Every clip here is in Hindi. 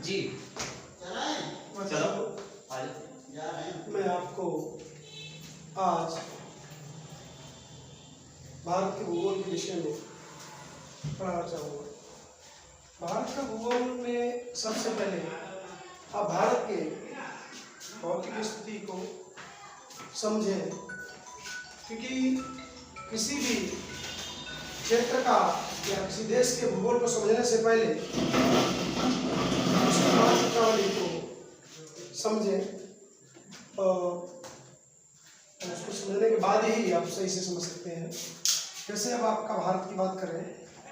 जी चलो मैं आपको आज भारत के भूगोल के विषय में पढ़ाना चाहूँगा। भारत का भूगोल में सबसे पहले आप भारत के भौतिक स्थिति को समझें, क्योंकि किसी भी क्षेत्र का या किसी देश के भूगोल को समझने से पहले उसकी मानचित्रावली को समझें और उसको समझने के बाद ही आप सही से समझ सकते हैं। जैसे अब आपका भारत की बात करें,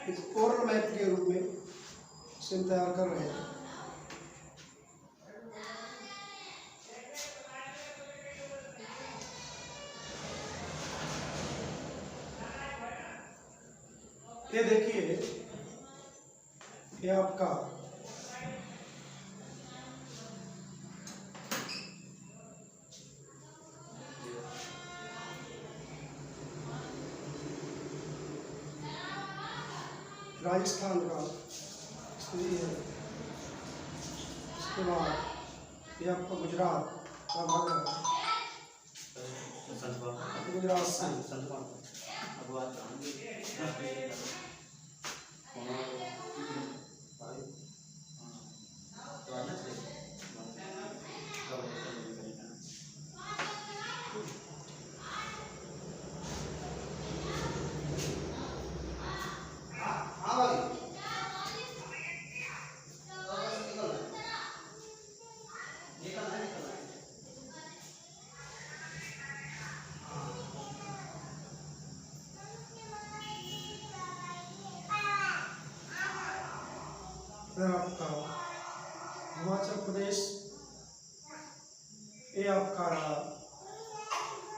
एक ओरल मैप के रूप में इसे तैयार कर रहे हैं। ये देखिए, ये आपका राजस्थान का स्थिति है। इसके बाद ये आपका गुजरात का भाग है। गुजरात से आपका हिमाचल प्रदेश, ये आपका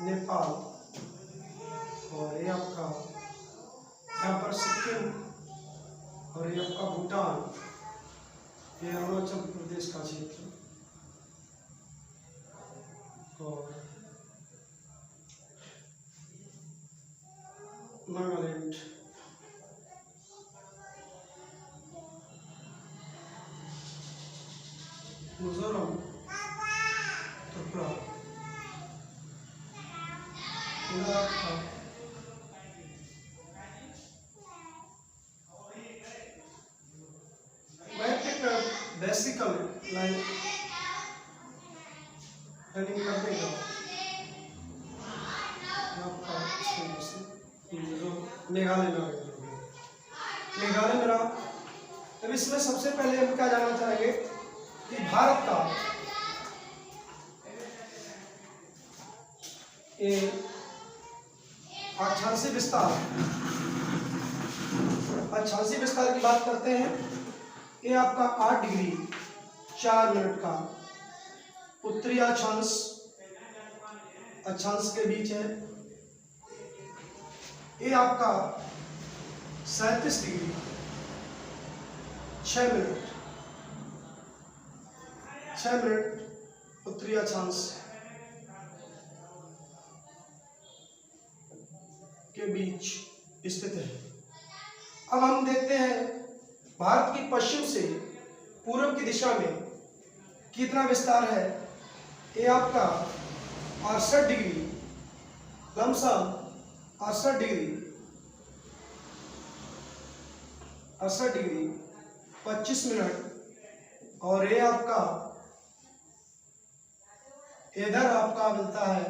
नेपाल, और ये आपका यहाँ पर सिक्किम, और ये आपका भूटान, ये अरुणाचल प्रदेश का क्षेत्र, और नागालैंड, मिजोरम, त्रिपुरा, बेसिकल लाइन रनिंग करने का आपका मेघालय में मेघालय में रहा। अब इसमें सबसे पहले हम क्या जानना चाहेंगे कि भारत का ये अक्षांशीय विस्तार की बात करते हैं। ये आपका 8 डिग्री 4 मिनट का उत्तरी अक्षांश के बीच है। ये आपका 37 डिग्री 6 मिनट उत्तरी अक्षांश के बीच स्थित है। अब हम देखते हैं भारत की पश्चिम से पूर्व की दिशा में कितना विस्तार है। ये आपका 68 डिग्री लमसम 68 डिग्री 25 मिनट, और ये आपका इधर आपका मिलता है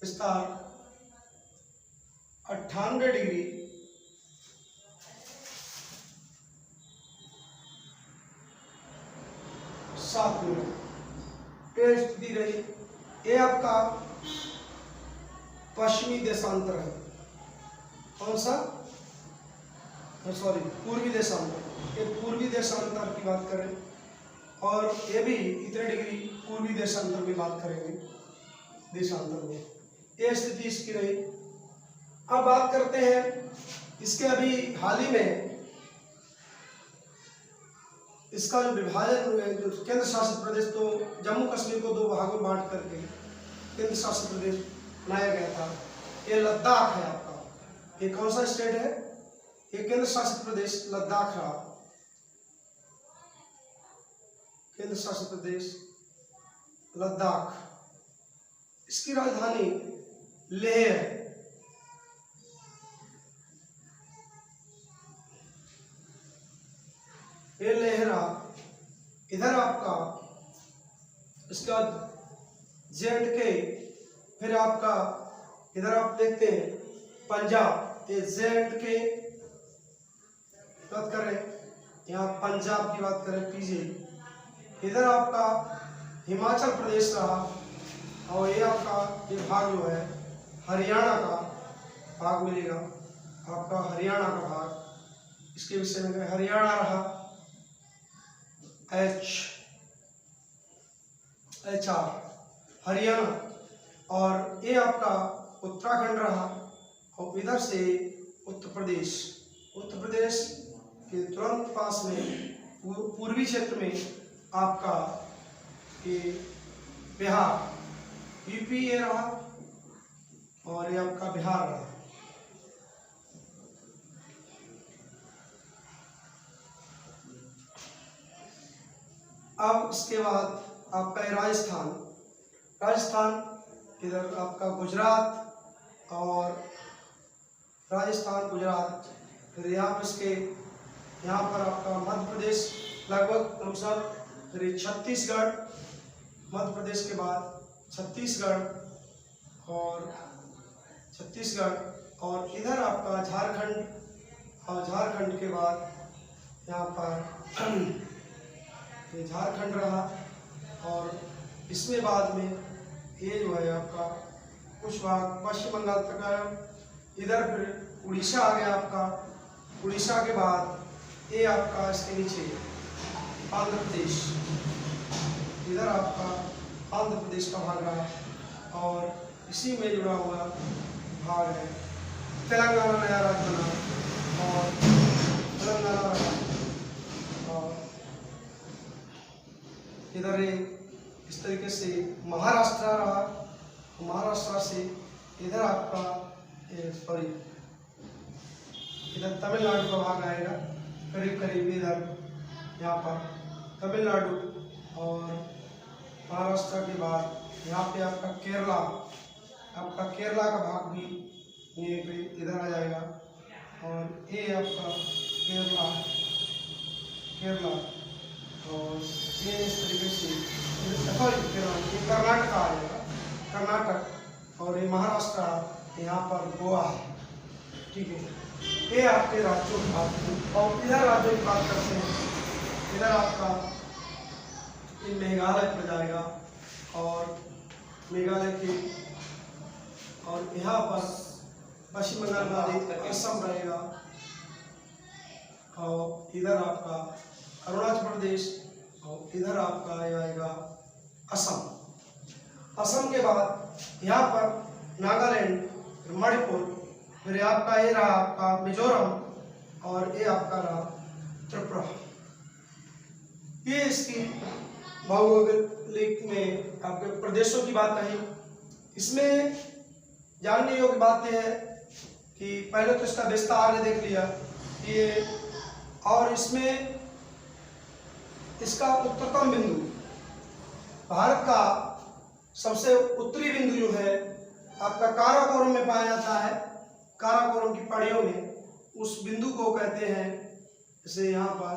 विस्तार 98 डिग्री 7 मिनट पे स्थिति रही। ये आपका पश्चिमी देशांतर है। कौन सा? सॉरी, पूर्वी देशांतर। ये पूर्वी देशांतर की बात करें, और ये भी इतने डिग्री पूर्वी देशांतर की बात करेंगे। देशांतर में ये स्थिति इसकी रही। अब बात करते हैं इसके अभी हाल ही में इसका जो विभाजन हुए, जो केंद्र शासित प्रदेश, तो जम्मू कश्मीर को 2 भागों में बांट करके केंद्र शासित प्रदेश बनाया गया था। ये लद्दाख है आपका। ये कौन सा स्टेट है? ये केंद्र शासित प्रदेश लद्दाख रहा। केंद्र शासित प्रदेश लद्दाख, इसकी राजधानी लेह है। ये लेहरा, इधर आपका इसके बाद J&K, फिर आपका इधर आप देखते हैं पंजाब, ये J&K बात करें, यहाँ पंजाब की बात करें PJ, इधर आपका हिमाचल प्रदेश रहा, और ये आपका ये भाग जो है हरियाणा का भाग मिलेगा, आपका हरियाणा का भाग, इसके विषय में हरियाणा रहा HR हरियाणा, और ये आपका उत्तराखंड रहा, और इधर से उत्तर प्रदेश के तुरंत पास में पूर्वी क्षेत्र में आपका ये बिहार UP ये रहा, और ये आपका बिहार रहा। अब इसके बाद आपका राजस्थान इधर आपका गुजरात, और राजस्थान गुजरात, फिर यहाँ पर आपका मध्य प्रदेश लगभग अनुसार, फिर छत्तीसगढ़, मध्य प्रदेश के बाद छत्तीसगढ़, और इधर आपका झारखंड, और झारखंड के बाद यहाँ पर ये झारखंड रहा, और इसमें बाद में ये जो है आपका कुछ भाग पश्चिम बंगाल तक आया, इधर फिर उड़ीसा आ गया आपका, उड़ीसा के बाद ये आपका इसके नीचे आंध्र प्रदेश, इधर आपका आंध्र प्रदेश का भाग रहा, और इसी में जुड़ा हुआ भाग है तेलंगाना, नया राज्य बना, और तेलंगाना रहा, और इधर इस तरीके से महाराष्ट्र रहा, महाराष्ट्र से इधर आपका सॉरी इधर तमिलनाडु का भाग आएगा, करीब करीब इधर यहाँ पर तमिलनाडु, और महाराष्ट्र के बाद यहाँ पे आपका केरला का भाग भी ये पे इधर आ जाएगा, और ये आपका केरला, और ये इस तरीके से सॉरी ये कर्नाटक आ जाएगा, कर्नाटक, और ये महाराष्ट्र, यहाँ पर गोवा है, ठीक है। ये आपके राज्यों की बात है, और इधर राज्यों की बात करते हैं, इधर आपका ये मेघालय पर जाएगा, और मेघालय के, और यहाँ पर पश्चिम बंगाल का असम रहेगा, और इधर आपका अरुणाचल प्रदेश, और इधर आपका आएगा असम के बाद यहाँ पर नागालैंड, मणिपुर, फिर आपका ये रहा आपका मिजोरम, और ये आपका रहा त्रिपुरा। ये इसकी भौगोलिक में आपके प्रदेशों की बात रही। इसमें जानने योग्य बात यह है कि पहले तो इसका विस्तार देख लिया ये, और इसमें इसका उत्तरतम बिंदु, भारत का सबसे उत्तरी बिंदु जो है आपका काराकोरम में पाया जाता है, काराकोरम की पहाड़ियों में, उस बिंदु को कहते हैं, जैसे यहाँ पर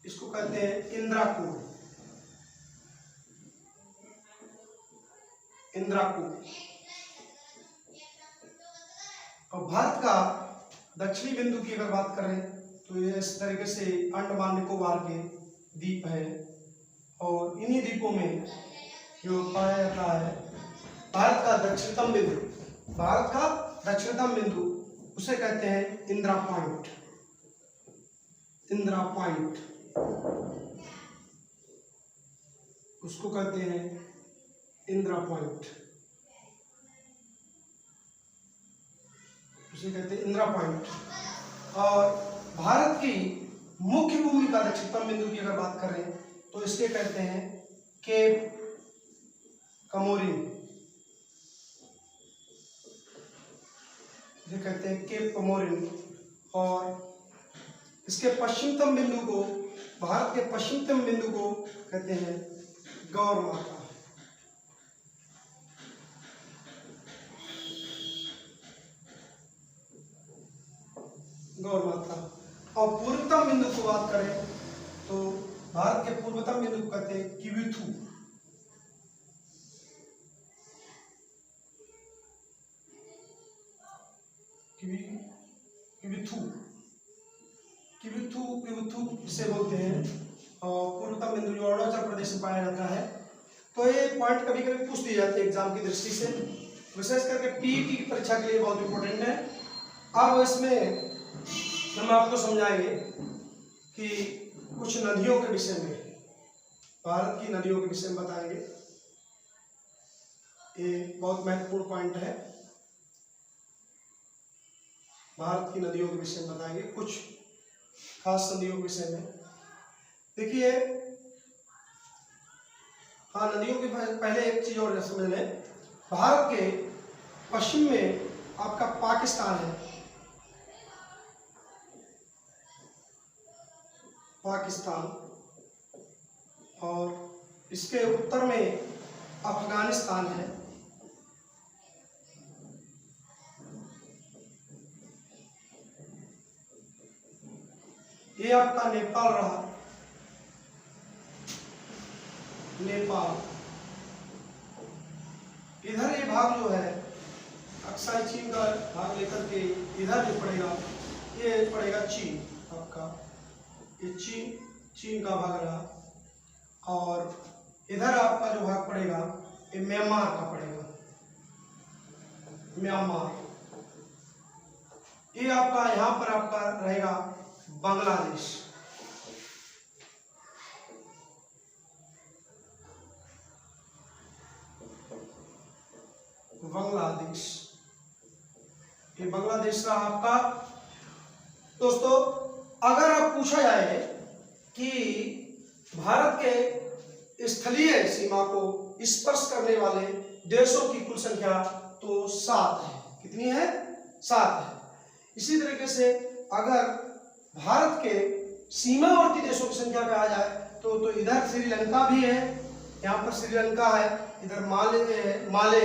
इसको कहते हैं इंद्राकूट, और भारत का दक्षिणी बिंदु की अगर बात करें तो ये इस तरीके से अंडमान निकोबार के द्वीप है, और इन्हीं द्वीपों में जो पाया जाता है भारत का दक्षिणतम बिंदु, उसे कहते हैं इंदिरा पॉइंट, उसको कहते हैं इंदिरा पॉइंट, उसे कहते हैं इंदिरा पॉइंट। और भारत की मुख्य भूमि का दक्षिणतम बिंदु की अगर बात करें तो इसके कहते हैं केप कमोरिन, इसे कहते हैं केप कमोरिन, और इसके पश्चिमतम बिंदु को भारत के पश्चिमतम बिंदु को कहते हैं गौर माता। गौर माता। और पूर्वतम बिंदु की बात करें तो भारत के पूर्वतम बिंदु को कहते हैं किबिथु। किबिथु इसे बोलते हैं। और पूर्वतम बिंदु जो अरुणाचल प्रदेश में पाया जाता है। तो ये पॉइंट कभी कभी पूछ दिए जाते हैं एग्जाम की दृष्टि से, विशेष करके टीईटी की परीक्षा के लिए बहुत इंपॉर्टेंट है। अब इसमें हम आपको समझाएंगे कि कुछ नदियों के विषय में, भारत की नदियों के विषय में बताएंगे। ये बहुत महत्वपूर्ण पॉइंट है। भारत की नदियों के विषय में बताएंगे, कुछ खास नदियों के विषय में। देखिए, हाँ, नदियों के पहले एक चीज और समझ लें। भारत के पश्चिम में आपका पाकिस्तान है, पाकिस्तान, और इसके उत्तर में अफगानिस्तान है, ये आपका नेपाल रहा, नेपाल। इधर ये भाग जो है अक्साई चीन का भाग लेकर के इधर जो पड़ेगा, ये पड़ेगा चीन आपका, ये चीन का भाग रहा। और इधर आपका जो भाग पड़ेगा ये म्यांमार का पड़ेगा, म्यांमार। ये आपका यहाँ पर आपका रहेगा बांग्लादेश। बांग्लादेश, ये बांग्लादेश रहा आपका। दोस्तों, अगर आप पूछा जाए कि भारत के स्थलीय सीमा को स्पर्श करने वाले देशों की कुल संख्या, तो 7 है। कितनी है? 7 है। इसी तरीके से अगर भारत के सीमावर्ती देशों की संख्या पे आ जाए तो इधर श्रीलंका भी है, यहाँ पर श्रीलंका है, इधर माले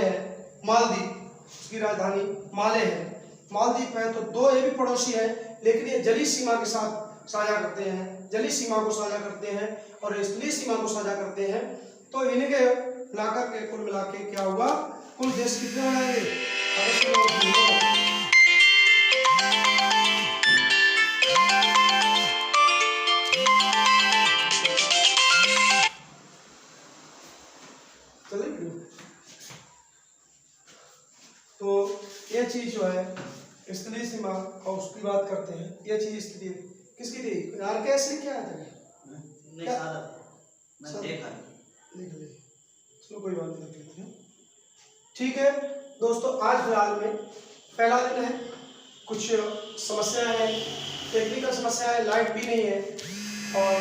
है, मालदीव, उसकी राजधानी माले है, मालदीव है। तो 2 ये भी पड़ोसी है, लेकिन ये जलीय सीमा के साथ साझा करते हैं, जलीय सीमा को साझा करते हैं और स्थलीय सीमा को साझा करते हैं। तो इनके मिलाकर के कुल मिला के क्या हुआ, कुल देश कितने हो जाएंगे? तो ये चीज जो है स्थलीय सीमा और उसकी बात करते हैं। ये चीज स्थलीय किसकी थी? आरकेएस ने क्या था? चलो कोई बात नहीं, ठीक है। दोस्तों, आज फिलहाल में पहला दिन है, कुछ समस्याएं हैं, टेक्निकल समस्या है, लाइट भी नहीं है और